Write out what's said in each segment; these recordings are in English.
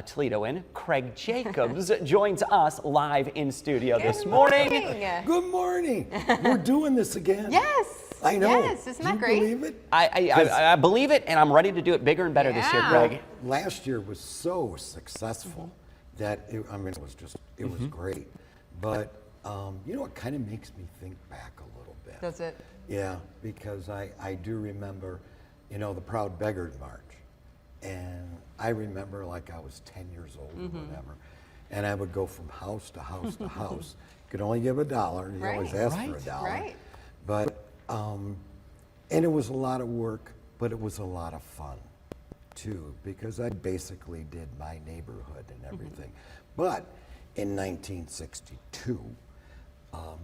Toledoan Craig Jacobs joins us live in studio this morning. Good morning. We're doing this again. Yes. I know. Yes, isn't that great? Do you believe it? I believe it, and I'm ready to do it bigger and better this year, Craig. Last year was so successful that it was great. But you know, it kind of makes me think back a little bit. Does it? Yeah, because I do remember, you know, the Proud Beggars March. And I remember like I was 10 years old or whatever. And I would go from house to house to house. You could only give $1. You always ask for $1. Right. But, and it was a lot of work, but it was a lot of fun too, because I basically did my neighborhood and everything. But in 1962,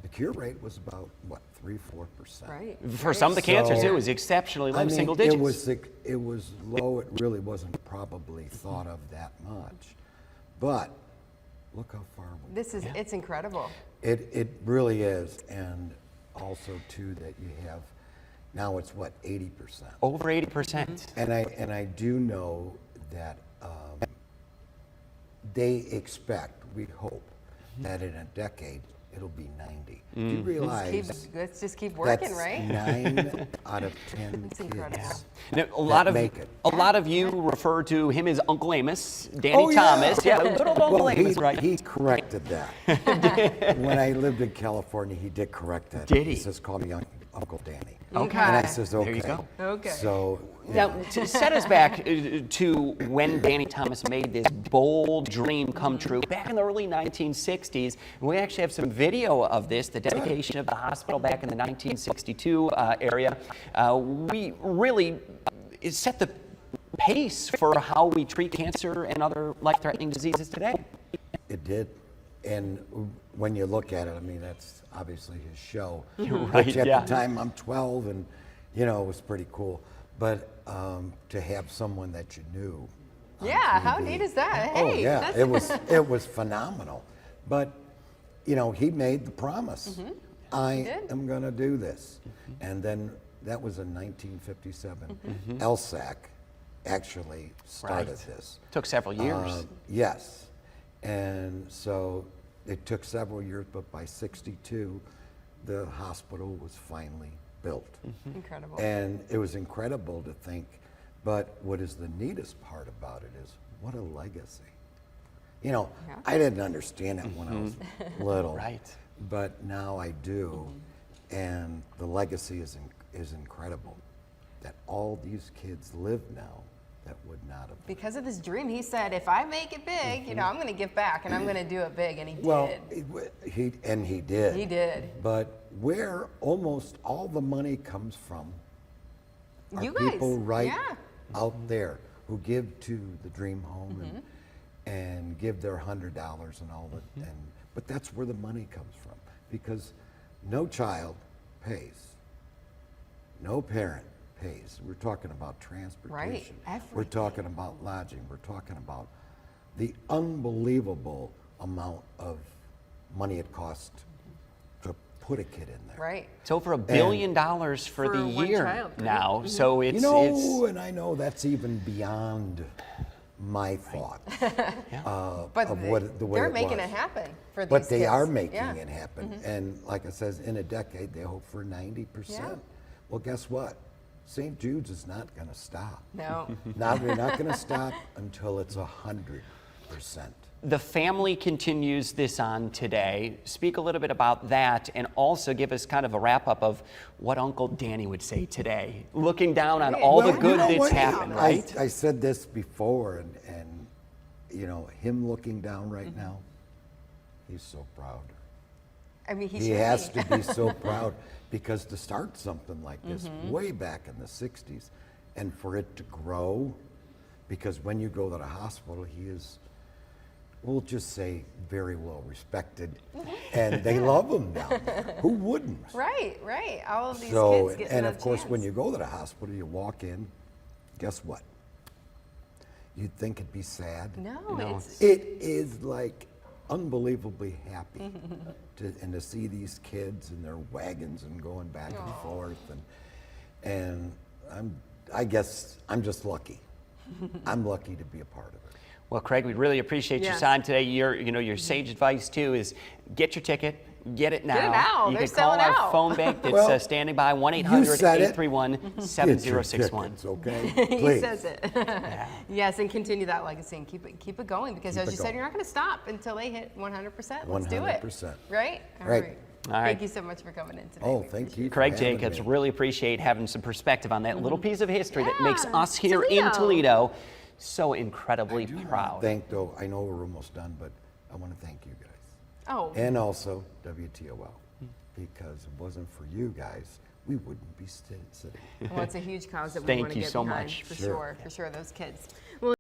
the cure rate was about, what, 3-4%. Right. For some of the cancers, it was exceptionally low, single digits. It was low. It really wasn't probably thought of that much. But look how far we It's incredible. It really is. And also, too, that you have, now it's what, 80%? Over 80%. And I do know that they expect, we hope, that in a decade, it'll be 90. Do you realize Let's just keep working, that's right? 9 out of 10 That's kids incredible. Now, a lot of you refer to him as Uncle Amos, Danny Thomas. Yeah, good old Uncle Amos, right? He corrected that. When I lived in California, he did correct that. Did he? He says, call me Uncle Danny. Okay. And I says, okay. There you go. Okay. So, Now, to set us back to when Danny Thomas made this bold dream come true back in the early 1960s. We actually have some video of this, the dedication of the hospital back in the 1962 area. We really set the pace for how we treat cancer and other life-threatening diseases today. it did. And when you look at it, I mean, that's obviously his show. Right, which at the time, I'm 12, and, you know, it was pretty cool. But to have someone that you knew. Yeah, TV, how neat is that? Oh, Hey, yeah, it was phenomenal. But, you know, he made the promise. I am going to do this. And then that was in 1957. LSAC actually started this. Took several years. Yes. And so it took several years, but by 62, the hospital was finally built. Incredible. And it was incredible to think, but what is the neatest part about it is, what a legacy. You know, I didn't understand it when I was little, but now I do, and the legacy is incredible, that all these kids live now that would not have. Because of this dream, he said, if I make it big, you know, I'm going to give back, and I'm going to do it big, and he did. Well, he did. He did. But where almost all the money comes from are You guys, people out there who give to the Dream Home and give their $100 and all that. But that's where the money comes from, because no child pays, no parent pays. We're talking about transportation. We're talking about lodging. We're talking about the unbelievable amount of money it costs to put a kid in there. Right. It's over $1 billion for the year now. So it's, you know, and I know that's even beyond my thought But of what the way they're it making was. it happen for these But they kids. are making it happen. And like I says, in a decade, they hope for 90%. Well, guess what? St. Jude's is not going to stop. No. They're not going to stop until it's 100%. The family continues this on today. Speak a little bit about that, and also give us kind of a wrap-up of what Uncle Danny would say today, looking down on all the good that's happened, right? I said this before, and you know, him looking down right now, he's so proud. I mean, He has to be so proud, because to start something like this way back in the 60s, and for it to grow, because when you go to the hospital, he is, we'll just say, very well respected, and they love him down there. Who wouldn't? Right. All of these kids get and of course, when you go to the hospital, you walk in, guess what? You'd think it'd be sad. No. It is like unbelievably happy to see these kids in their wagons and going back and forth, and I guess I'm just lucky. I'm lucky to be a part of it. Well, Craig, we really appreciate your Yes. time today. Your sage advice too is get your ticket. Get it now. Get it now. You They're can call selling our out. phone bank that's Well, standing by, you said it. 1-800-831-7061. Tickets, okay? He Please. says it. Yes, and continue that legacy and keep it going because, as it you said, going. you're not going to stop until they hit 100%. Let's do it. 100%. Right? All Right. right. All right. Thank you so much for coming in today. Oh, We thank appreciate you. it. Craig for having Jacobs, me. really appreciate having some perspective on that little piece of history that makes Yeah, us here in Toledo. Toledo so incredibly proud. I know we're almost done, but I want to thank you guys. Oh, And also WTOL, because if it wasn't for you guys, we wouldn't be sitting. well, it's a huge cause that we Thank want to you get so behind, much. for Sure. sure, those kids.